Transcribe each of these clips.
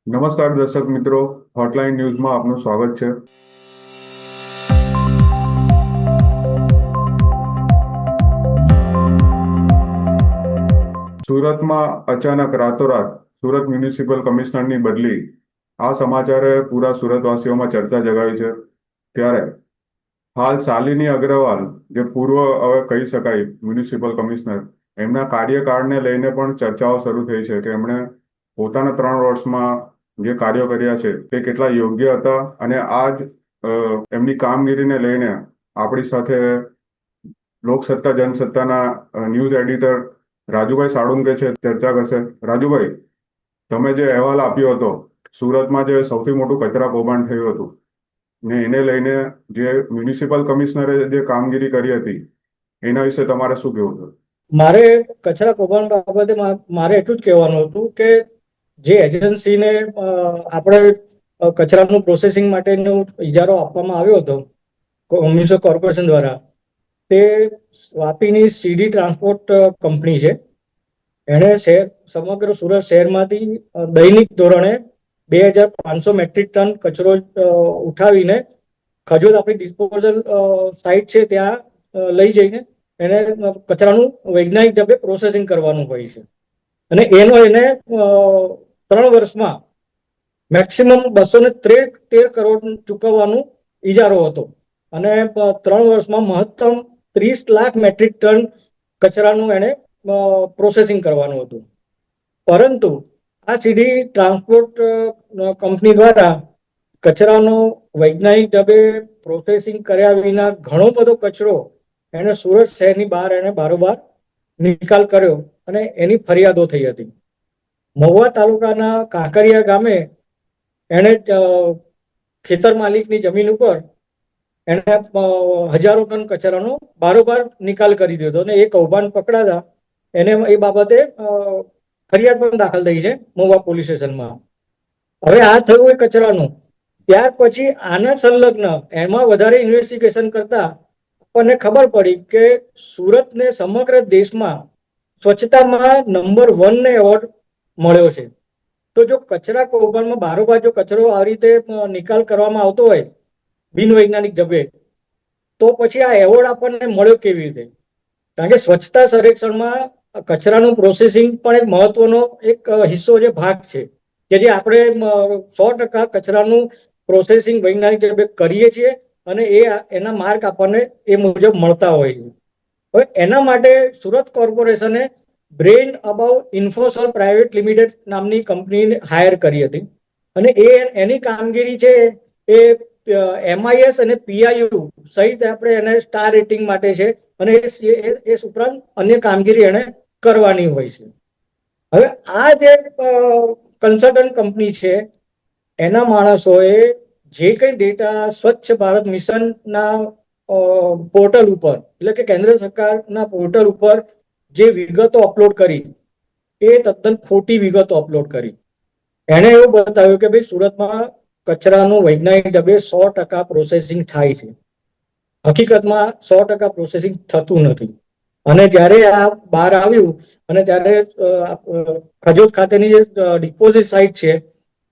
નમસ્કાર દર્શક મિત્રો, હોટલાઇન ન્યૂઝમાં આપનું સ્વાગત છે. સુરતમાં અચાનક રાતોરાત સુરત મ્યુનિસિપલ કમિશનરની બદલી. આ સમાચારે પૂરા સુરતવાસીઓમાં ચર્ચા જગાવી છે. ત્યારે હાલ શાલિની અગ્રવાલ, જે પૂર્વ હવે કહી શકાય મ્યુનિસિપલ કમિશનર, એમના કાર્યકાળને લઈને પણ ચર્ચાઓ શરૂ થઈ છે કે એમણે પોતાના 3 વર્ષમાં જે કાર્યો કર્યા છે તે કેટલા યોગ્ય હતા. અને આજ એમની કામગીરીને લઈને આપણી સાથે લોકસત્તા જનસત્તાના ન્યૂઝ એડિટર રાજુભાઈ સાળુંકે છે, ચર્ચા કરશે. રાજુભાઈ, તમે જે અહેવાલ આપ્યો હતો સુરતમાં જે સૌથી મોટું કચરા કૌભાંડ થયું હતું ને એને લઈને જે મ્યુનિસિપલ કમિશનરે જે કામગીરી કરી હતી એના વિશે તમારે શું કહેવું છે? મારે કચરા કૌભાંડ બાબતે મારે એટલું જ કહેવાનું હતું કે જે એજન્સીને આપણે કચરાનું પ્રોસેસિંગ માટેનો ઇજારો આપવામાં આવ્યો હતો મ્યુનિસિપલ કોર્પોરેશન દ્વારા, તે વાપીની સીડી ટ્રાન્સપોર્ટ કંપની છે. એણે સમગ્ર સુરત શહેરમાંથી દૈનિક ધોરણે 2500 મેટ્રિક ટન કચરો ઉઠાવીને ખજોદ આપણી ડિસ્પોઝલ સાઇટ છે ત્યાં લઈ જઈને એને કચરાનું વૈજ્ઞાનિક ઢબે પ્રોસેસિંગ કરવાનું હોય છે. અને એને 3 વર્ષમાં મેક્સિમમ 213 કરોડ ચૂકવવાનું ઇજારો હતો. અને 3 વર્ષમાં મહત્તમ 30 લાખ મેટ્રિક ટન કચરાનું એને પ્રોસેસિંગ કરવાનું હતું. પરંતુ આ સીડી ટ્રાન્સપોર્ટ કંપની દ્વારા કચરાનો વૈજ્ઞાનિક ઢબે પ્રોસેસિંગ કર્યા વિના ઘણો બધો કચરો એને સુરત શહેરની બહાર એને બારોબાર નિકાલ કર્યો અને એની ફરિયાદો થઈ હતી. મહુવા તાલુકાના કાંકરિયા ગામે એને ખેતર માલિકની જમીન ઉપર એને હજારો ટન કચરાનો બારોબાર નિકાલ કરી દીધો અને એ કૌભાંડ પકડાતા એને એ બાબતે ફરિયાદ પણ દાખલ થઈ છે મહુવા પોલીસ સ્ટેશનમાં. હવે આ થયું એ કચરાનું. ત્યાર પછી આના સંલગ્ન એમાં વધારે ઇન્વેસ્ટિગેશન કરતા આપણને ખબર પડી કે સુરતને સમગ્ર દેશમાં સ્વચ્છતામાં નંબર 1 ને એવોર્ડ મળ્યો છે. તો જો કચરા કૌભાંડમાં બારોબાર જો કચરો આ રીતે નિકાલ કરવામાં આવતો હોય બિનવૈજ્ઞાનિક ઢબે, તો પછી આ એવોર્ડ આપણને મળ્યો કેવી રીતે? કારણ કે સ્વચ્છતા સર્વેક્ષણમાં કચરાનું પ્રોસેસિંગ પણ એક મહત્વનો એક હિસ્સો છે, ભાગ છે, કે જે આપણે 100% કચરાનું પ્રોસેસિંગ વૈજ્ઞાનિક ઢબે કરીએ છીએ અને એના માર્ક આપણને એ મુજબ મળતા હોય છે. હવે એના માટે સુરત કોર્પોરેશને Brain About Infosol Private Limited નામની કંપની હાયર કરી હતી. અને એની કામગીરી છે એ MIS અને PIU સહિત આપણે એને સ્ટાર રેટિંગ માટે છે અને એ ઉપરાંત અન્ય કામગીરી એને કરવાની હોય છે. હવે આ જે કન્સલ્ટન્ટ કંપની છે એના માણસોએ જે કંઈ ડેટા સ્વચ્છ ભારત મિશનના પોર્ટલ ઉપર, એટલે કે કેન્દ્ર સરકારના પોર્ટલ ઉપર જે વિગતો અપલોડ કરી એ તદ્દન ખોટી વિગતો અપલોડ કરી. એણે એવું બતાવ્યું કે ભાઈ સુરતમાં કચરાનું વૈજ્ઞાનિક ઢબે 100% પ્રોસેસિંગ થાય છે. હકીકતમાં 100% પ્રોસેસિંગ થતું નથી. અને જ્યારે આ બહાર આવ્યું અને ત્યારે ખજોદ ખાતેની જે ડિપોઝિટ સાઇટ છે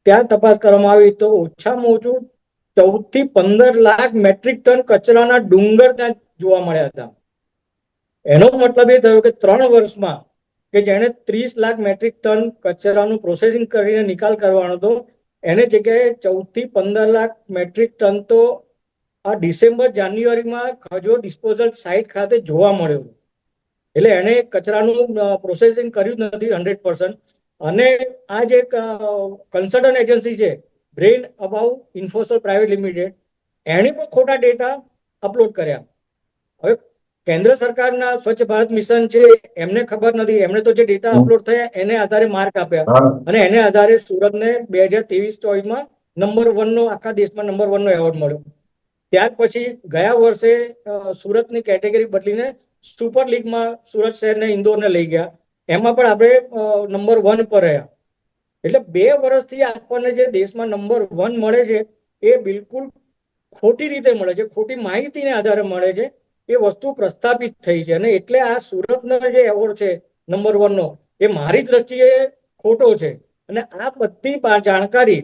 ત્યાં તપાસ કરવામાં આવી તો ઓછામાં ઓછું 14 થી 15 લાખ મેટ્રિક ટન કચરાના ડુંગર ત્યાં જોવા મળ્યા હતા. એનો મતલબ એ થયો કે 3 વર્ષમાં કે જેણે 30 લાખ મેટ્રિક ટન કચરાનું પ્રોસેસિંગ કરીને નિકાલ કરવાનો હતો, એને જગ્યાએ 14 થી 15 લાખ મેટ્રિક ટન તો આ ડિસેમ્બર જાન્યુઆરીમાં ખજોદ ડિસ્પોઝલ સાઇટ ખાતે જોવા મળ્યો. એટલે એને કચરાનું પ્રોસેસિંગ કર્યું નથી 100%. અને આ જે કન્સલ્ટન્ટ એજન્સી છે brain About Infosol Private limited, એણે પણ ખોટા ડેટા અપલોડ કર્યા. હવે કેન્દ્ર સરકારના સ્વચ્છ ભારત મિશન છે એમને ખબર નથી, એમણે તો જે ડેટા અપલોડ થયા એને આધારે માર્ક આપ્યા અને એને આધારે સુરતને 2023-24માં નંબર 1 નો આખા દેશમાં નંબર 1 નો એવોર્ડ મળ્યો. ત્યાર પછી ગયા વર્ષે સુરતની કેટેગરી બદલીને સુપર લીગમાં સુરત શહેરને ઇન્દોરને લઈ ગયા, એમાં પણ આપણે નંબર 1 પર રહ્યા. એટલે 2 વર્ષથી આપણને જે દેશમાં નંબર 1 મળે છે એ બિલકુલ ખોટી રીતે મળે છે, ખોટી માહિતીને આધારે મળે છે. એ વસ્તુ પ્રસ્થાપિત થઈ છે અને એટલે આ સુરતનો જે એવોર્ડ છે નંબર 1 નો, એ મારી દ્રષ્ટિએ ખોટો છે. અને આ બધી જાણકારી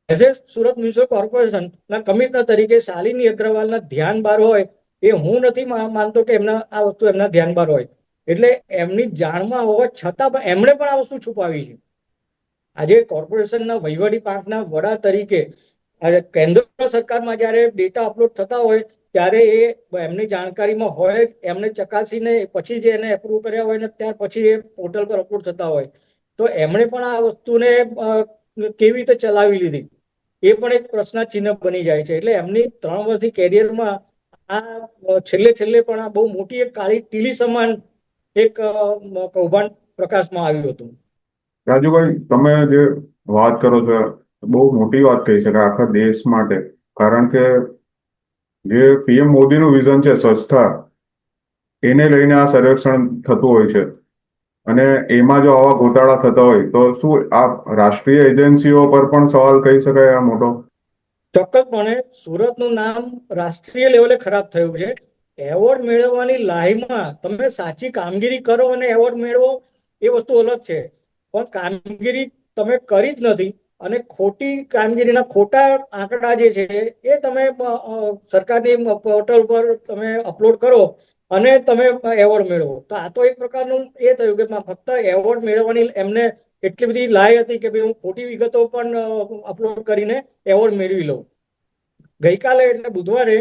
એઝ એ સુરત મ્યુનિસિપલ કોર્પોરેશનના કમિશનર તરીકે શાલિની અગ્રવાલના ધ્યાન બહાર હોય એ હું નથી માનતો કે એમના આ વસ્તુ એમના ધ્યાન બહાર હોય. એટલે એમની જાણમાં હોવા છતાં પણ એમણે પણ આ વસ્તુ છુપાવી છે. આજે કોર્પોરેશનના વહીવટી પાંખના વડા તરીકે કેન્દ્ર સરકારમાં જ્યારે ડેટા અપલોડ થતા હોય ત્યારે એ એમની જાણકારીમાં હોય, એમને ચકાસીને પછી જે એને એપ્રુવ કર્યા હોય ને ત્યાર પછી એ પોર્ટલ પર અપલોડ થતા હોય, તો એમણે પણ આ વસ્તુને કેવી રીતે ચલાવી લીધી એ પણ એક પ્રશ્નચિહ્ન બની જાય છે. એટલે એમની 3 વર્ષની કેરિયરમાં આ છેલ્લે પણ આ બહુ મોટી એક કાળી ટીલી સમાન એક કૌભાંડ પ્રકાશમાં આવ્યું હતું. રાજુભાઈ, તમે જે વાત કરો છો બહુ મોટી વાત કહી શકાય આખા દેશ માટે. કારણ કે જે પીએમ મોદીનું વિઝન છે સ્વચ્છતા, એને લઈને આ સર્વેક્ષણ થતું હોય છે. અને એમાં જો આવા ગોટાળા થતા હોય તો શું આ રાષ્ટ્રીય એજન્સીઓ પર પણ સવાલ કહી શકાય આ મોટો? ચોક્કસપણે સુરતનું નામ રાષ્ટ્રીય લેવલે ખરાબ થયું છે. એવોર્ડ મેળવવાની લાઈનમાં તમે સાચી કામગીરી કરો અને એવોર્ડ મેળવો એ વસ્તુ અલગ છે, પણ કામગીરી તમે કરી જ નથી અને ખોટી કામગીરીના ખોટા આંકડા જે છે એ તમે સરકારની પોર્ટલ પર તમે અપલોડ કરો અને તમે એવોર્ડ મેળવો, તો આ તો એક પ્રકારનું એ થયું કે ફક્ત એવોર્ડ મેળવવાની એમને એટલી બધી લાય હતી કે ભાઈ હું ખોટી વિગતો પણ અપલોડ કરીને એવોર્ડ મેળવી લઉં. ગઈકાલે એટલે બુધવારે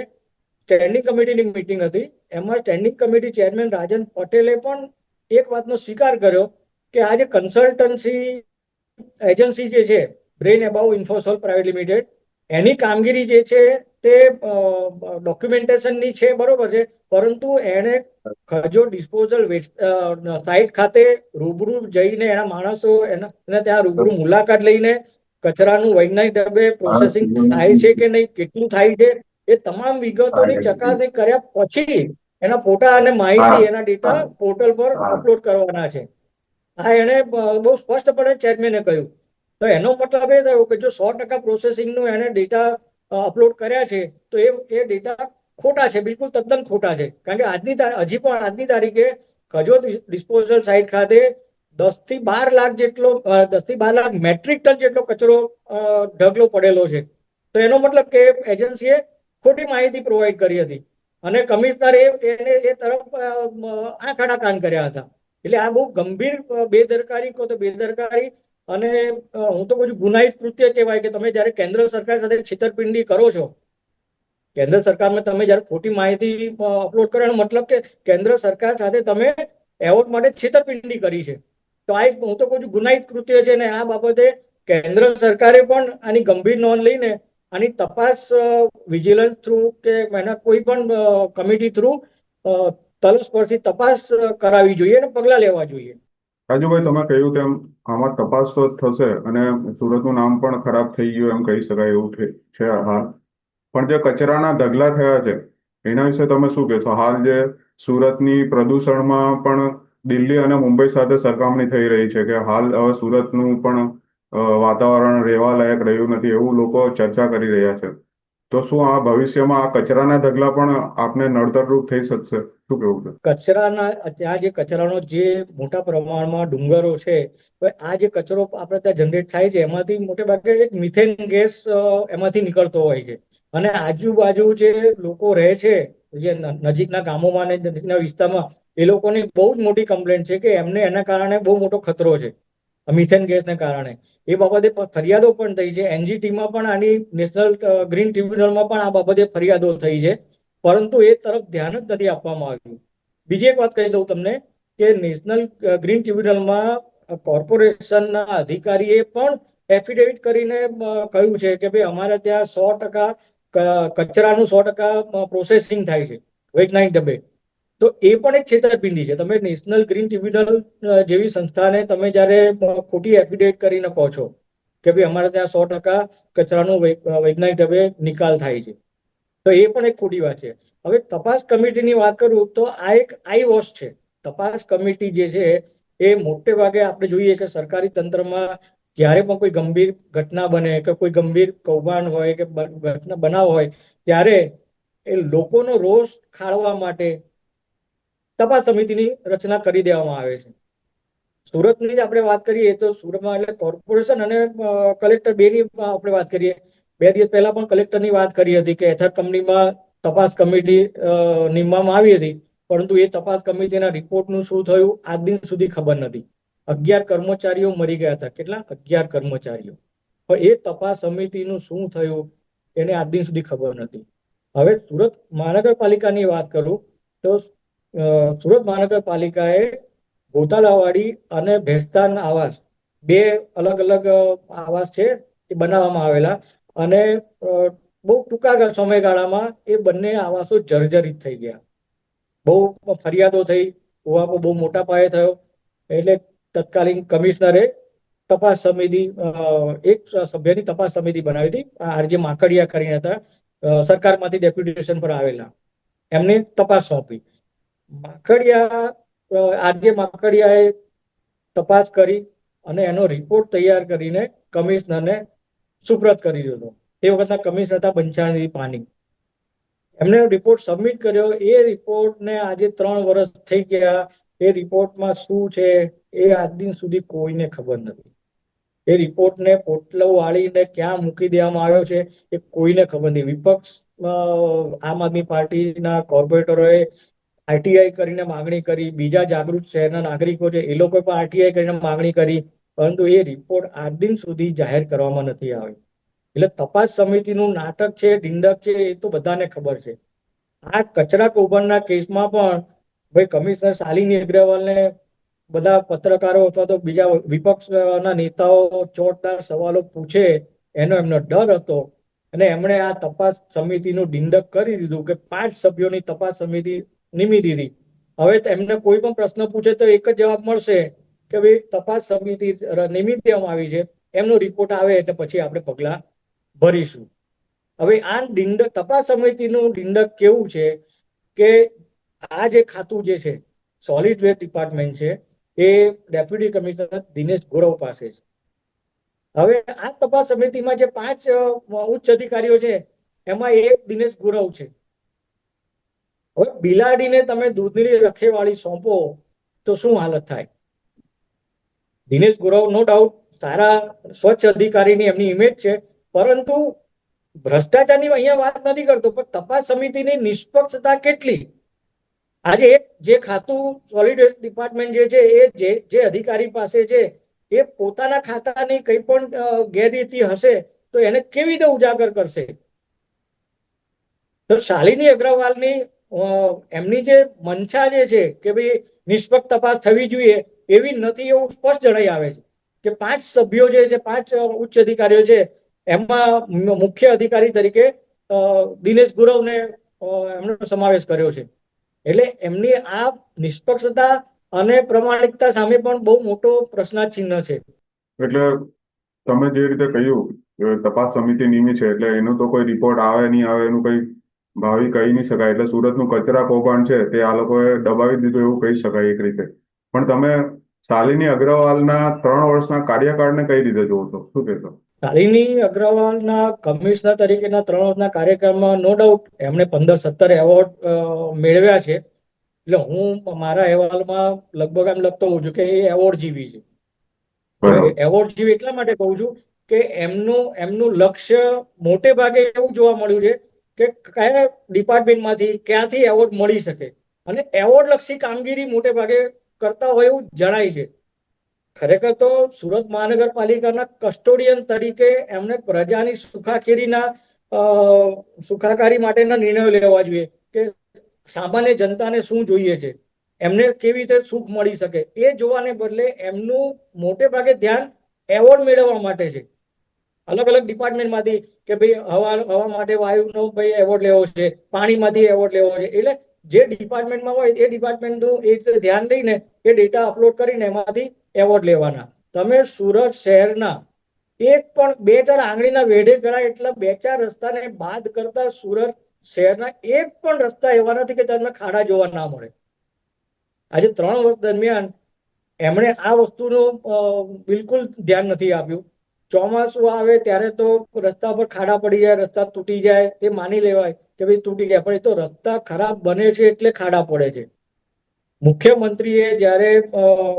સ્ટેન્ડિંગ કમિટીની મિટિંગ હતી. એમાં સ્ટેન્ડિંગ કમિટી ચેરમેન રાજન પટેલે પણ એક વાતનો સ્વીકાર કર્યો કે આ જે કન્સલ્ટન્સી એજન્સી જે છે બ્રેઇન અબાઉ ઇન્ફોસોલ પ્રાઇવેટ લિમિટેડ, એની કામગીરી જે છે તે ડોક્યુમેન્ટેશનની છે, બરોબર છે, પરંતુ એણે જો ડિસ્પોઝલ સાઇટ ખાતે રૂબરૂ જઈને એના માણસો એને ત્યાં રૂબરૂ મુલાકાત લઈને કચરાનું વૈજ્ઞાનિક ઢબે પ્રોસેસિંગ થાય છે કે નહીં, કેટલું થાય છે, એ તમામ વિગતોની ચકાસણી કર્યા પછી એના ફોટા અને માહિતી એના ડેટા પોર્ટલ પર અપલોડ કરવાના છે. હા, એને બહુ સ્પષ્ટપણે ચેરમેને કહ્યું. તો એનો મતલબ એ થયો કે જો 100% પ્રોસેસિંગનું એને ડેટા અપલોડ કર્યા છે તો એ ડેટા ખોટા છે, બિલકુલ તદ્દન ખોટા છે. કારણ કે હજી પણ આજની તારીખે કજોદ ડિસ્પોઝલ સાઇટ ખાતે 10 થી 12 લાખ જેટલો 10 થી 12 લાખ મેટ્રિક ટન જેટલો કચરો ઢગલો પડેલો છે. તો એનો મતલબ કે એજન્સીએ ખોટી માહિતી પ્રોવાઈડ કરી હતી અને કમિશનરે એને એ તરફ આંખ આડા કાન કર્યા હતા. એટલે આ બહુ ગંભીર બેદરકારી કહો તો બેદરકારી અને હું તો કહું છું ગુનાહિત કૃત્ય કહેવાય કે તમે જ્યારે કેન્દ્ર સરકાર સાથે છેતરપિંડી કરો છો, કેન્દ્ર સરકારમાં તમે જ્યારે ખોટી માહિતી અપલોડ કરો મતલબ કે કેન્દ્ર સરકાર સાથે તમે એવોર્ડ માટે છેતરપિંડી કરી છે. તો આ એક હું તો કહું છું ગુનાહિત કૃત્ય છે ને આ બાબતે કેન્દ્ર સરકારે પણ આની ગંભીર નોંધ લઈને આની તપાસ વિજિલન્સ થ્રુ કે એના કોઈ પણ કમિટી થ્રુ તલસ્પર્શી તપાસ કરાવવી જોઈએ અને પગલાં લેવા જોઈએ. રાજુભાઈ, તમે કહ્યું તેમ આમાં તપાસ તો થશે અને સુરતનું નામ પણ ખરાબ થઈ ગયું એમ કહી શકાય એવું છે હાલ. પણ જે કચરાના ઢગલા થયા છે એના વિશે તમે શું કહેશો? હાલ જે સુરતની પ્રદૂષણમાં પણ દિલ્હી અને મુંબઈ સાથે સરખામણી થઈ રહી છે કે હાલ હવે સુરતનું પણ વાતાવરણ રહેવા લાયક રહ્યું નથી એવું લોકો ચર્ચા કરી રહ્યા છે. તો શું આ ભવિષ્યમાં આ કચરાના ઢગલા પણ આપને નડતરરૂપ થઈ શકશે? શું કેવું છે? કચરાના ત્યાં જે કચરાનો જે મોટા પ્રમાણમાં ડુંગરો છે, આ જે કચરો આપણે ત્યાં જનરેટ થાય છે એમાંથી મોટે ભાગે એક મિથેન ગેસ એમાંથી નીકળતો હોય છે. અને આજુબાજુ જે લોકો રહે છે, જે નજીકના ગામોમાં અને નજીકના વિસ્તારમાં, એ લોકોની બહુ જ મોટી કમ્પ્લેન્ટ છે કે એમને એના કારણે બહુ મોટો ખતરો છે મિથેન ગેસને કારણે. એ બાબતે ફરિયાદો પણ થઈ છે. એનજીટીમાં પણ આની નેશનલ ગ્રીન ટ્રિબ્યુનલમાં પણ આ બાબતે ફરિયાદો થઈ છે, પરંતુ એ તરફ ધ્યાન જ નથી આપવામાં આવ્યું. બીજી એક વાત કહી દઉં તમને કે નેશનલ ગ્રીન ટ્રિબ્યુનલમાં કોર્પોરેશનના અધિકારીએ પણ એફિડેવિટ કરીને કહ્યું છે કે ભાઈ અમારે ત્યાં 100% કચરાનું 100% પ્રોસેસિંગ થાય છે વૈજ્ઞાનિક ઢબે. તો એ પણ એક છેતરપિંડી છે. તમે નેશનલ ગ્રીન ટ્રિબ્યુનલ જેવી સંસ્થાને તમે જ્યારે ખોટી એફિડેવિટ કરીને કહો છો કે ભાઈ અમારે ત્યાં 100% કચરાનું વૈજ્ઞાનિક ઢબે નિકાલ થાય છે, તો એ પણ એક ખોટી વાત છે. હવે તપાસ કમિટીની વાત કરું તો આ એક આઈ વોશ છે. તપાસ કમિટી જે છે એ મોટે ભાગે આપણે જોઈએ કે સરકારી તંત્રમાં જ્યારે પણ કોઈ ગંભીર ઘટના બને કે કોઈ ગંભીર કૌભાંડ હોય કે ઘટના બનાવ હોય ત્યારે એ લોકોનો રોષ ખાળવા માટે તપાસ સમિતિની રચના કરી દેવામાં આવે છે. સુરતની જ આપણે વાત કરીએ તો સુરતમાં એટલે કોર્પોરેશન અને કલેક્ટર બેની આપણે વાત કરીએ. 2 દિવસ પહેલા પણ કલેક્ટરની વાત કરી હતી કે એથર કંપનીમાં તપાસ કમિટી નીમવામાં આવી હતી, પરંતુ એ તપાસ કમિટીના રિપોર્ટનું શું થયું આજ દિન સુધી ખબર નથી. 11 કર્મચારીઓ મરી ગયા હતા. કેટલા? 11 કર્મચારીઓ. પણ એ તપાસ સમિતિનું શું થયું એને આજ દિન સુધી ખબર નથી. હવે સુરત મહાનગરપાલિકાની વાત કરું તો સુરત મહાનગરપાલિકાએ ગોતાલાવાડી અને ભેસ્તાન આવાસ, 2 અલગ અલગ આવાસ છે એ બનાવવામાં આવેલા, અને બહુ ટૂંકા સમયગાળામાં એ બંને આવાસો જર્જરિત થઈ ગયા. બહુ ફરિયાદો થઈ, ઉહાપો બહુ મોટા પાયે થયો. એટલે તત્કાલીન કમિશનરે તપાસ સમિતિ, એક સભ્યની તપાસ સમિતિ બનાવી હતી. આરજે માકડિયા કરીને હતા, સરકારમાંથી ડેપ્યુટેશન પર આવેલા, એમને તપાસ સોંપી. માકડિયા આરજે માકડિયાએ તપાસ કરી અને એનો રિપોર્ટ તૈયાર કરીને કમિશનરને સુપ્રત કરી દીધો. તે વખતના કમિશનર હતા બંછાનિધિ પાની. એમને રિપોર્ટ સબમિટ કર્યો. એ રિપોર્ટને આજે 3 વર્ષ થઈ ગયા. એ રિપોર્ટમાં શું છે એ આજ દિન સુધી કોઈને ખબર નથી. એ રિપોર્ટને પોટલો વાળીને ક્યાં મૂકી દેવામાં આવ્યો છે એ કોઈને ખબર નથી. વિપક્ષ આમ આદમી પાર્ટીના કોર્પોરેટરોએ આરટીઆઈ કરીને માંગણી કરી, બીજા જાગૃત શહેરના નાગરિકો છે એ લોકો પણ આરટીઆઈ કરીને માંગણી કરી, પરંતુ એ રિપોર્ટ આજ દિન સુધી જાહેર કરવામાં નથી આવ્યો. એટલે તપાસ સમિતિનું નાટક છે, ઢીંડક છે, એ તો બધાને ખબર છે. આ કચરા કૌભાંડના કેસમાં પણ ભાઈ કમિશનર શાલિની અગ્રવાલને બધા પત્રકારો અથવા તો બીજા વિપક્ષના નેતાઓ ચોટદાર સવાલો પૂછે એનો એમનો ડર હતો, અને એમણે આ તપાસ સમિતિનું ઢીંડક કરી દીધું કે 5 સભ્યોની તપાસ સમિતિ નિમી દીધી. હવે એમને કોઈ પણ પ્રશ્ન પૂછે તો એક જ જવાબ મળશે કે ભાઈ તપાસ સમિતિ નિમી દેવામાં આવી છે, એમનો રિપોર્ટ આવે એટલે પછી આપણે પગલા ભરીશું. હવે આ ઢીંડક, તપાસ સમિતિનું ઢીંડક કેવું છે કે આ જે ખાતું જે છે સોલિડ વેસ્ટ ડિપાર્ટમેન્ટ છે એ ડેપ્યુટી કમિશનર દિનેશ ગોરવ પાસે છે. હવે આ તપાસ સમિતિમાં જે 5 ઉચ્ચ અધિકારીઓ છે એમાં એક દિનેશ ગોરવ છે. હવે બિલાડીને તમે દૂધની રખેવાળી સોંપો તો શું હાલત થાય? દિનેશ ગોરવ નો ડાઉટ સારા સ્વચ્છ અધિકારીની એમની ઇમેજ છે, પરંતુ ભ્રષ્ટાચારની અહીંયા વાત નથી કરતો, પણ તપાસ સમિતિની નિષ્પક્ષતા કેટલી? આજે જે ખાતું સોલિડ વેસ્ટ ડિપાર્ટમેન્ટ જે છે એ જે અધિકારી પાસે છે એ પોતાના ખાતાની કંઈ પણ ગેરરીતિ હશે તો એને કેવી રીતે ઉજાગર કરશે? તો શાલિની અગ્રવાલની એમની જે મંશા જે છે કે ભાઈ નિષ્પક્ષ તપાસ થવી જોઈએ એવી નથી, એવું સ્પષ્ટ જણાઈ આવે છે કે 5 સભ્યો જે છે, 5 ઉચ્ચ અધિકારીઓ છે, એમાં મુખ્ય અધિકારી તરીકે દિનેશ ગુરવને એમનો સમાવેશ કર્યો છે. એટલે એમની આ નિષ્પક્ષતા અને પ્રમાણિકતા સામે પણ બહુ મોટો પ્રશ્નાચિહ્ન છે. એટલે તમે જે રીતે કહ્યું કે તપાસ સમિતિ નિમી છે એટલે એનો તો કોઈ રિપોર્ટ આવે નહીં આવે એનું કઈ ભાવિ કહી નહીં શકાય. એટલે સુરતનું કચરા કૌભાંડ છે તે આ લોકોએ દબાવી દીધું એવું કહી શકાય એક રીતે. પણ તમે શાલિની અગ્રવાલના 3 વર્ષના કાર્યકાળને કઈ રીતે જોવો છો? શું કહેશો? શાલિની અગ્રવાલના કમિશનર તરીકેના 3 વર્ષના કાર્યક્રમમાં નો ડાઉટ એમણે 15-17 એવોર્ડ મેળવ્યા છે. એટલે હું મારા અહેવાલમાં લગભગ એમ લખતો હોઉં છું કે એ એવોર્ડ જીવી છે. બરાબર. એવોર્ડ જીવી એટલા માટે કહું છું કે એમનું લક્ષ્ય મોટે ભાગે એવું જોવા મળ્યું છે કે કયા ડિપાર્ટમેન્ટમાંથી ક્યાંથી એવોર્ડ મળી શકે, અને એવોર્ડ લક્ષી કામગીરી મોટે ભાગે કરતા હોય એવું જણાય છે. ખરેખર તો સુરત મહાનગરપાલિકાના કસ્ટોડિયન તરીકે એમણે પ્રજાની સુખાકારી માટેના નિર્ણયો લેવા જોઈએ કે સામાન્ય જનતાને શું જોઈએ છે, એમને કેવી રીતે સુખ મળી શકે, એ જોવાને બદલે એમનું મોટે ભાગે ધ્યાન એવોર્ડ મેળવવા માટે છે. અલગ અલગ ડિપાર્ટમેન્ટમાંથી કે ભાઈ હવા માટે વાયુનો ભાઈ એવોર્ડ લેવો છે, પાણીમાંથી એવોર્ડ લેવો છે. એટલે જે ડિપાર્ટમેન્ટમાં હોય એ ડિપાર્ટમેન્ટનું એ રીતે ધ્યાન લઈને એ ડેટા અપલોડ કરીને એમાંથી એવોર્ડ લેવાના. તમે સુરત શહેરના એક પણ 2-4 આંગળીના વેઢે ગણાય એટલા 2-4 રસ્તાને બાદ કરતા સુરત શહેરના એક પણ રસ્તા એવા નથી કે તમને ખાડા જોવા ના મળે. આજે 3 વર્ષ દરમિયાન એમણે આ વસ્તુનું બિલકુલ ધ્યાન નથી આપ્યું. ચોમાસું આવે ત્યારે તો રસ્તા પર ખાડા પડી જાય, રસ્તા તૂટી જાય, તે માની લેવાય કે ભાઈ તૂટી ગયા, પણ એ તો રસ્તા ખરાબ બને છે એટલે ખાડા પડે છે. મુખ્યમંત્રીએ જ્યારે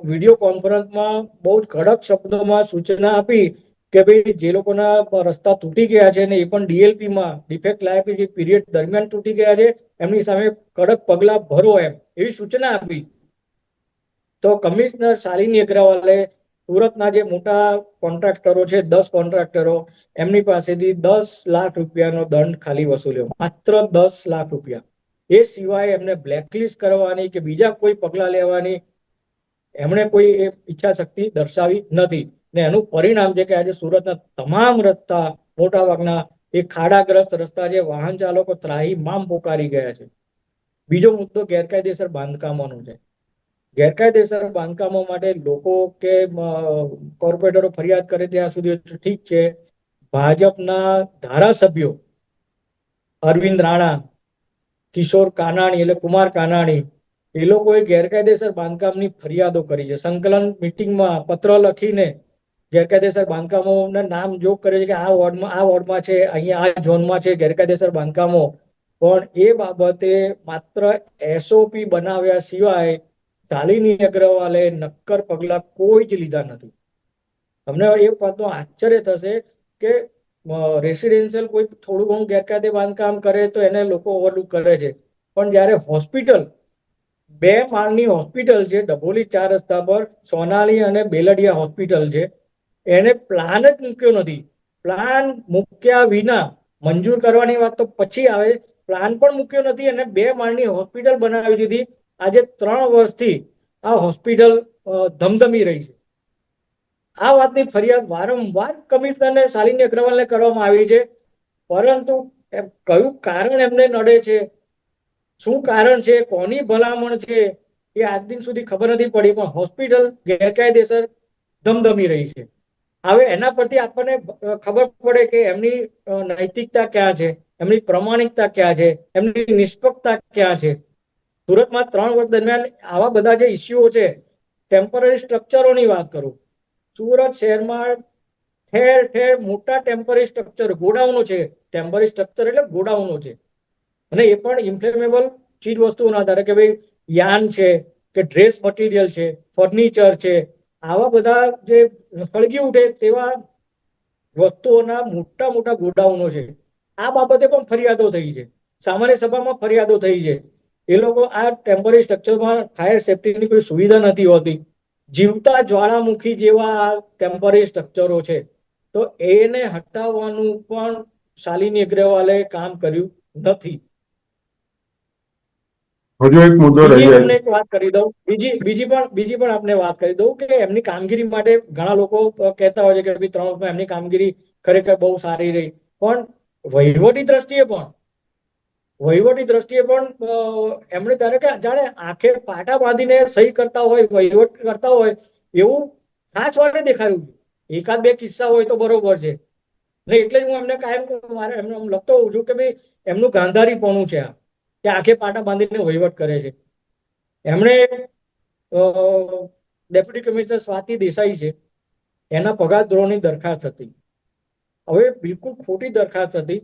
વિડીયો કોન્ફરન્સમાં બહુ જ કડક શબ્દોમાં સૂચના આપી કે ભાઈ જે લોકોના રસ્તા તૂટી ગયા છે ને એ પણ ડીએલપીમાં ડિફેક્ટ લાયબિલિટી પીરિયડ દરમિયાન તૂટી ગયા છે એમની સામે કડક પગલાં ભરો એમ એવી સૂચના આપી. તો કમિશનર શાલિની અગ્રવાલે સુરતના જે મોટા કોન્ટ્રાક્ટરો છે 10 કોન્ટ્રાક્ટરો એમની પાસેથી 10 લાખ રૂપિયાનો દંડ ખાલી વસૂલ્યો, માત્ર 10 લાખ રૂપિયા. એ સિવાય એમને બ્લેકલિસ્ટ કરવાની કે બીજા કોઈ પગલાં લેવાની એમણે કોઈ ઈચ્છા શક્તિ દર્શાવી નથી. ને એનું પરિણામ છે કે આજે સુરતના તમામ રસ્તા મોટાભાગના એ ખાડાગ્રસ્ત રસ્તા છે, વાહન ચાલકો ત્રાહિમામ પોકારી ગયા છે. બીજો મુદ્દો ગેરકાયદેસર બાંધકામોનો છે. ગેરકાયદેસર બાંધકામો માટે લોકો કે કોર્પોરેટરો ફરિયાદ કરે ત્યાં સુધી ઠીક છે. ભાજપના ધારાસભ્યો અરવિંદ રાણા, કિશોર કાનાણી એટલે કુમાર કાનાણી એ લોકોએ ગેરકાયદેસર બાંધકામની ફરિયાદો કરી છે. સંકલન મિટિંગમાં પત્ર લખીને ગેરકાયદેસર બાંધકામોના નામ જોગ કરે છે કે આ વોર્ડમાં છે, અહીંયા આ ઝોનમાં છે ગેરકાયદેસર બાંધકામો. પણ એ બાબતે માત્ર એસઓપી બનાવ્યા સિવાય શાલિની અગ્રવાલે નક્કર પગલા કોઈ જ લીધા નથી. તમને એ વાતનો આશ્ચર્ય થશે કે રેસિડેન્શિયલ કોઈ થોડું ઘણું ગેરકાયદે બાંધકામ કરે તો એને લોકો ઓવરલુક કરે છે, પણ જ્યારે હોસ્પિટલ 2 માળની હોસ્પિટલ છે ડભોલી 4 રસ્તા પર, સોનાલી અને બેલડિયા હોસ્પિટલ છે, એને પ્લાન જ મૂક્યો નથી. પ્લાન મૂક્યા વિના મંજૂર કરવાની વાત તો પછી આવે, પ્લાન પણ મૂક્યો નથી અને 2 માળની હોસ્પિટલ બનાવી દીધી. આજે 3 વર્ષથી આ હોસ્પિટલ ધમધમી રહી છે. આ વાતની ફરિયાદ વારંવાર કમિશનરને શાલિની અગ્રવાલને કરવામાં આવી છે, પરંતુ કયું કારણ એમને નડે છે, શું કારણ છે, કોની ભલામણ છે એ આજ દિન સુધી ખબર નથી પડી. પણ હોસ્પિટલ ગેરકાયદેસર ધમધમી રહી છે. હવે એના પરથી આપણને ખબર પડે કે એમની નૈતિકતા ક્યાં છે, એમની પ્રમાણિકતા ક્યાં છે, એમની નિષ્પક્ષતા ક્યાં છે. સુરતમાં 3 વર્ષ દરમિયાન આવા બધા જે ઇસ્યુઓ છે, ટેમ્પરરી સ્ટ્રક્ચરોની વાત કરું, સુરત શહેરમાં ઠેર ઠેર મોટા ટેમ્પરરી સ્ટ્રક્ચર ગોડાઉનો છે. ટેમ્પરરી સ્ટ્રક્ચર એટલે ગોડાઉનો છે અને એ પણ ઇન્ફ્લેમેબલ ચીજ વસ્તુઓના આધારે કે ભાઈ યાન છે કે ડ્રેસ મટીરિયલ છે, ફર્નિચર છે, આવા બધા જે સળગી ઉઠે તેવા વસ્તુઓના મોટા મોટા ગોડાઉનો છે. આ બાબતે પણ ફરિયાદો થઈ છે, સામાન્ય સભામાં ફરિયાદો થઈ છે. એ લોકો આ ટેમ્પરરી સ્ટ્રક્ચરમાં ફાયર સેફ્ટીની કોઈ સુવિધા નથી હોતી. જીવતા જ્વાળામુખી જેવા આ ટેમ્પરરી સ્ટ્રક્ચરો છે, તો એને હટાવવાનું પણ શાલિની અગ્રવાલે કામ કર્યું નથી. હજુ એક મુદ્દો રહી બીજી જાય તમને છે. એક વાત કરી દઉં, બીજી પણ આપને વાત કરી દઉં કે એમની કામગીરી માટે ઘણા લોકો કહેતા હોય છે કે ભાઈ 3 વર્ષમાં એમની કામગીરી ખરેખર બહુ સારી રહી, પણ વહીવટી દ્રષ્ટિએ પણ એમણે ત્યારે કે જાણે આંખે પાટા બાંધીને સહી કરતા હોય, વહીવટ કરતા હોય એવું ખાસ વારે દેખાયું. એકાદ બે કિસ્સા હોય તો બરોબર છે ને, એટલે જ હું એમને કાયમ મારે એમને લખતો હોઉં છું કે ભાઈ એમનું ગાંધારીપણું છે આ, કે આંખે પાટા બાંધીને વહીવટ કરે છે. એમણે ડેપ્યુટી કમિશનર સ્વાતિ દેસાઈ છે, એના પગાર ધોરણની દરખાસ્ત હતી. હવે બિલકુલ ખોટી દરખાસ્ત હતી.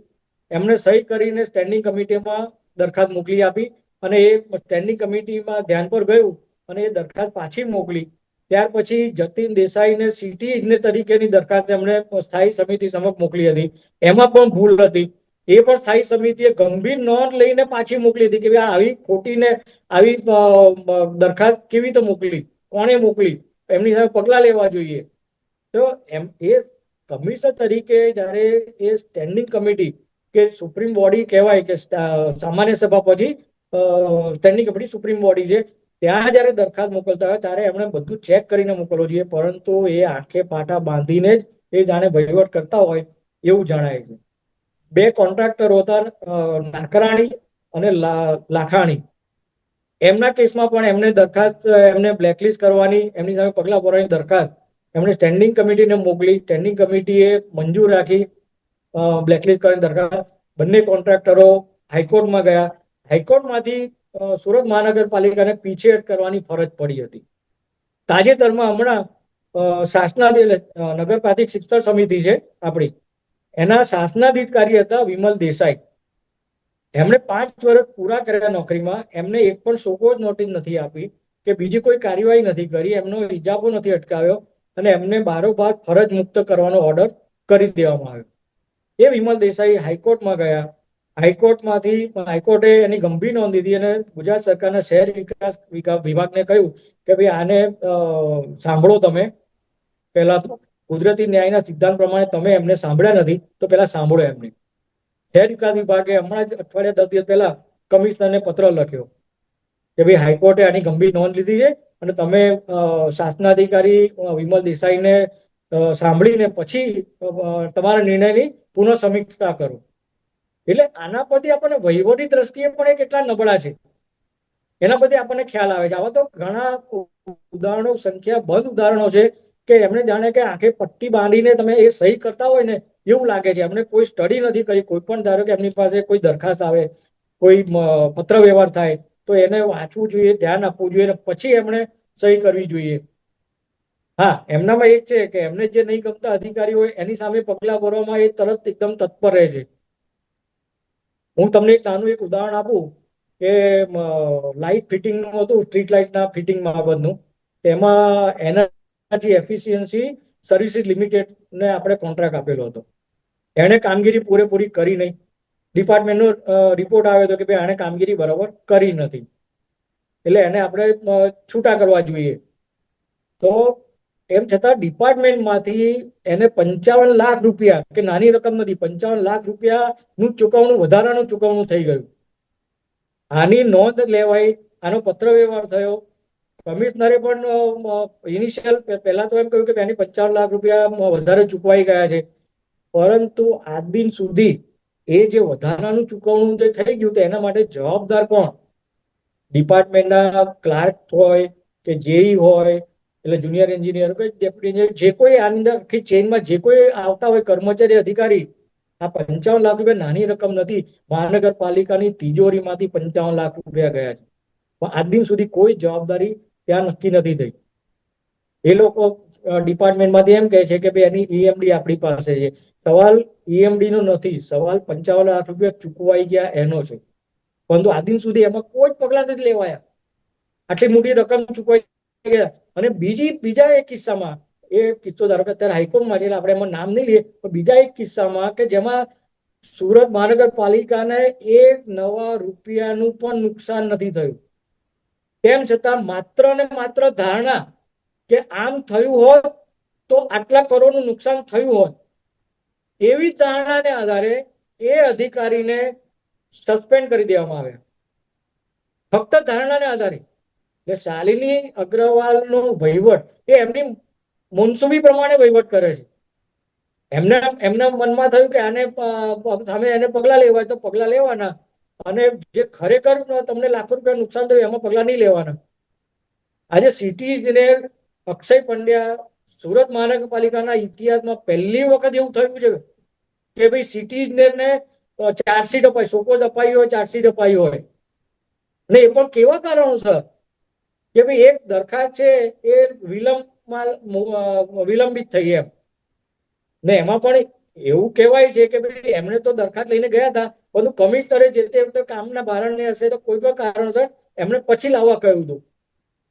એમણે સહી કરીને સ્ટેન્ડિંગ કમિટીમાં દરખાસ્ત મોકલી આપી અને એ સ્ટેન્ડિંગ કમિટીમાં ધ્યાન પર ગયું અને એ દરખાસ્ત પાછી મોકલી. ત્યાર પછી જતીન દેસાઈને સિટી ઇજનેર તરીકેની દરખાસ્ત એમણે સ્થાયી સમિતિ સમક્ષ મોકલી હતી, એમાં પણ ભૂલ હતી. એ પણ સ્થાયી સમિતિએ ગંભીર નોંધ લઈને પાછી મોકલી હતી કે આવી ખોટીને આવી દરખાસ્ત કેવી રીતે મોકલી, કોણે મોકલી, એમની સામે પગલાં લેવા જોઈએ. તો એમ એ કમિશનર તરીકે જ્યારે એ સ્ટેન્ડિંગ કમિટી કે સુપ્રીમ બોડી કહેવાય કે સામાન્ય સભા પછી સ્ટેન્ડિંગ કમિટી સુપ્રીમ બોડી છે, ત્યાં જ્યારે દરખાસ્ત મોકલતા હોય ત્યારે એમણે બધું ચેક કરીને મોકલવું જોઈએ, પરંતુ એ આંખે પાટા બાંધીને જ એ જાણે વહીવટ કરતા હોય એવું જણાય છે. 2 કોન્ટ્રાક્ટરો હતા, નાકરાણી અને લાખાણી. એમના કેસમાં પણ એમને દરખાસ્ત એમને બ્લેકલિસ્ટ કરવાની, એમની સામે પગલાં ભરવાની દરખાસ્ત એમણે સ્ટેન્ડિંગ કમિટીને મોકલી. સ્ટેન્ડિંગ કમિટીએ મંજૂર રાખી બ્લેકલિસ્ટ કરવાની દરખાસ્ત. બંને કોન્ટ્રાક્ટરો હાઈકોર્ટમાં ગયા. હાઈકોર્ટમાંથી સુરત મહાનગરપાલિકાને પીછેહટ કરવાની ફરજ પડી હતી. તાજેતરમાં હમણાં શાસનાધીન નગરપાલિકા શિક્ષણ સમિતિ છે આપણી, એના શાસનાધિકારી હતા વિમલ દેસાઈ. એમણે 5 વર્ષ પૂરા કર્યા નોકરીમાં, એમને એક પણ શોકોઝ નોટિસ નથી આપી. કે બીજી કોઈ કાર્યવાહી નથી કરી, એમનો ઇજાફો નથી અટકાવ્યો અને એમને બારોબાર ફરજ મુક્ત કરવાનો ઓર્ડર કરી દેવામાં આવ્યો. એ વિમલ દેસાઈ હાઈકોર્ટમાં ગયા. હાઈકોર્ટે એની ગંભીર નોંધ લીધી અને ગુજરાત સરકારના શહેર વિકાસ વિભાગને કહ્યું કે ભાઈ આને સાંભળો, તમે પહેલા તો કુદરતી ન્યાયના સિદ્ધાંત પ્રમાણે તમે એમને સાંભળ્યા નથી, તો પહેલા સાંભળો એમને. શહેર વિકાસ વિભાગે હમણાં જ અઠવાડિયા 10 દિવસ પહેલા કમિશનરને પત્ર લખ્યો કે ભાઈ હાઈકોર્ટે આની ગંભીર નોંધ લીધી છે અને તમે શાસનાધિકારી વિમલ દેસાઈને સાંભળીને પછી તમારા નિર્ણયની પુનઃ સમીક્ષા કરો. એટલે આના પરથી આપણને વહીવટી દ્રષ્ટિએ પણ એ કેટલા નબળા છે એના પરથી આપણને ખ્યાલ આવે છે. આવા તો ઘણા ઉદાહરણો, સંખ્યાબંધ ઉદાહરણો છે કે એમણે જાણે કે આંખે પટ્ટી બાંધીને તમે એ સહી કરતા હોય ને એવું લાગે છે. એમને કોઈ સ્ટડી નથી કરી. કોઈ પણ ધારો કે એમની પાસે કોઈ દરખાસ્ત આવે, કોઈ પત્ર વ્યવહાર થાય તો એને વાંચવું જોઈએ, ધ્યાન આપવું જોઈએ અને પછી એમણે સહી કરવી જોઈએ. હા, એમનામાં એક છે કે એમને જે નહીં ગમતા અધિકારી હોય એની સામે પગલા ભરવામાં એ તરત એકદમ તત્પર રહે છે. હું તમને એક નાનું એક ઉદાહરણ આપું કે લાઇટ ફિટિંગનું હતું, સ્ટ્રીટ લાઇટના ફિટિંગ બાબતનું. એમાં એનર્જી એફિશિયન્સી સર્વિસીસ લિમિટેડને આપણે કોન્ટ્રાક્ટ આપેલો હતો. એણે કામગીરી પૂરેપૂરી કરી નહીં. ડિપાર્ટમેન્ટનો રિપોર્ટ આવ્યો હતો કે ભાઈ આણે કામગીરી બરાબર કરી નથી, એટલે એને આપણે છૂટા કરવા જોઈએ. તો એમ છતાં ડિપાર્ટમેન્ટમાંથી એને 55 લાખ રૂપિયા, કે નાની રકમ નથી, 55 લાખ રૂપિયાનું ચૂકવણું, વધારાનું ચૂકવણું થઈ ગયું. આની નોંધ લેવાઈ, આનો પત્ર વ્યવહાર થયો. કમિશનરે પણ ઇનિશિયલ પહેલા તો એમ કહ્યું કે એની 55 લાખ રૂપિયા વધારે ચૂકવાઈ ગયા છે, પરંતુ આજ દિન સુધી એ જે વધારાનું ચૂકવણું જે થઈ ગયું તો એના માટે જવાબદાર કોણ? ડિપાર્ટમેન્ટના ક્લાર્ક હોય કે જેઈ હોય, એટલે જુનિયર એન્જિનિયર કે ડેપ્યુટી એન્જિનિયર, જે કોઈ આની અંદર આખી ચેઇનમાં જે કોઈ આવતા હોય કર્મચારી, અધિકારી, આ 55 લાખ રૂપિયા નાની રકમ નથી. મહાનગરપાલિકાની તિજોરીમાંથી 55 લાખ રૂપિયા ગયા છે, પણ આજ દિન સુધી કોઈ જવાબદારી ત્યાં નક્કી નથી થઈ. એ લોકો ડિપાર્ટમેન્ટમાંથી એમ કહે છે કે ભાઈ એની ઈએમડી આપણી પાસે છે. સવાલ ઈએમડી નો નથી, સવાલ 55 લાખ રૂપિયા ચૂકવાઈ ગયા એનો છે. પરંતુ આજ દિન સુધી એમાં કોઈ પગલા નથી લેવાયા. આટલી મોટી રકમ ચૂકવાઈ ગયા. અને બીજા એક કિસ્સામાં, એ કિસ્સો ધારો કે અત્યારે હાઈકોર્ટમાં છે, આપણે એમાં નામ નહીં લઈએ, પણ બીજા એક કિસ્સામાં કે જેમાં સુરત મહાનગરપાલિકાને 1 નવા રૂપિયાનું પણ નુકસાન નથી થયું, તેમ છતાં માત્ર ને માત્ર ધારણા કે આમ થયું હોત તો આટલા કરોડનું નુકસાન થયું હોત, એવી ધારણાને આધારે એ અધિકારીને સસ્પેન્ડ કરી દેવામાં આવ્યા, ફક્ત ધારણાને આધારે. એટલે શાલિની અગ્રવાલનો વહીવટ એ એમની મુનસુબી પ્રમાણે વહીવટ કરે છે. એમના મનમાં થયું કે આને સામે એને પગલા લેવાય તો પગલા લેવાના, અને જે ખરેખર તમને લાખો રૂપિયા નુકસાન થયું એમાં પગલા નહીં લેવાના. આજે સિટી ઇજનેર અક્ષય પંડ્યા, સુરત મહાનગરપાલિકાના ઇતિહાસમાં પહેલી વખત એવું થયું છે કે ભાઈ સિટી ઇજનેરને ચાર્જશીટ અપાઈ, સોકોઝ અપાઈ હોય, ચાર્જશીટ અપાઈ હોય, અને એ પણ કેવા કારણોસર કે ભાઈ એક દરખાસ્ત છે એ વિલંબિત થઈ એમ. ને એમાં પણ એવું કહેવાય છે કે ભાઈ એમણે તો દરખાસ્ત લઈને ગયા હતા, પરંતુ કમિશનરે જે તે વખતે કામના ભારણને હશે તો કોઈ પણ કારણસર એમણે પછી લાવવા કહ્યું હતું,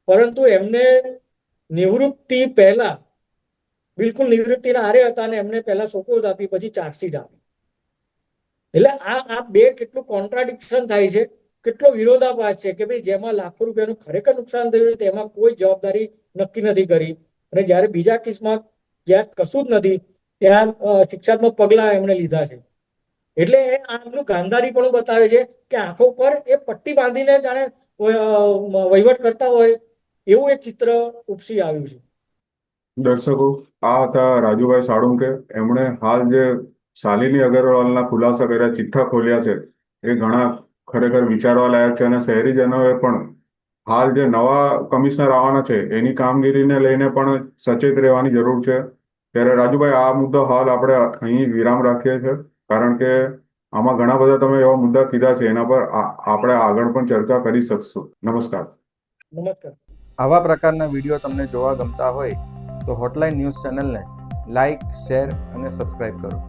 પરંતુ એમને નિવૃત્તિ પહેલા, બિલકુલ નિવૃત્તિના આરે હતા, અને એમને પહેલા સોકોઝ આપી, પછી ચાર્જશીટ આપી. એટલે આ બે કેટલું કોન્ટ્રાડિક્શન થાય છે, કેટલો વિરોધાભાસ છે કે ભાઈ જેમાં લાખો રૂપિયાનું ખરેખર નુકસાન થયું તેમાં કોઈ જવાબદારી નક્કી નથી કરી, અને જ્યારે બીજા કેસમાં જ્યાં કશું જ નથી ત્યાં શિક્ષાત્મક પગલા એમણે લીધા છે. એટલે આમનું ગાંધારી પણ બતાવે છે કે આંખો પર એ પટ્ટી બાંધીને જાણે વહીવટ કરતા હોય એવું એક ચિત્ર ઉપસી આવ્યું છે. દર્શકો, આ હતા રાજુભાઈ સાળુંકે. એમણે હાલ જે શાલિની અગ્રવાલના ખુલાસા કર્યા, ચિઠ્ઠા ખોલ્યા છે, એ ઘણા ખરેખર વિચારવા લાયક છે. અને શહેરીજનોએ પણ હાલ જે નવા કમિશનર આવવાના છે એની કામગીરીને લઈને પણ સચેત રહેવાની જરૂર છે. ત્યારે રાજુભાઈ, આ મુદ્દો હાલ આપણે અહીં વિરામ રાખીએ છીએ, કારણ કે આમાં ઘણા બધા તમે એવા મુદ્દા કીધા છે એના પર આપણે આગળ પણ ચર્ચા કરી શકશું. નમસ્કાર. નમસ્કાર. આવા પ્રકારના વિડીયો તમને જોવા ગમતા હોય તો હોટલાઇન ન્યૂઝ ચેનલને લાઇક, શેર અને સબસ્ક્રાઇબ કરો.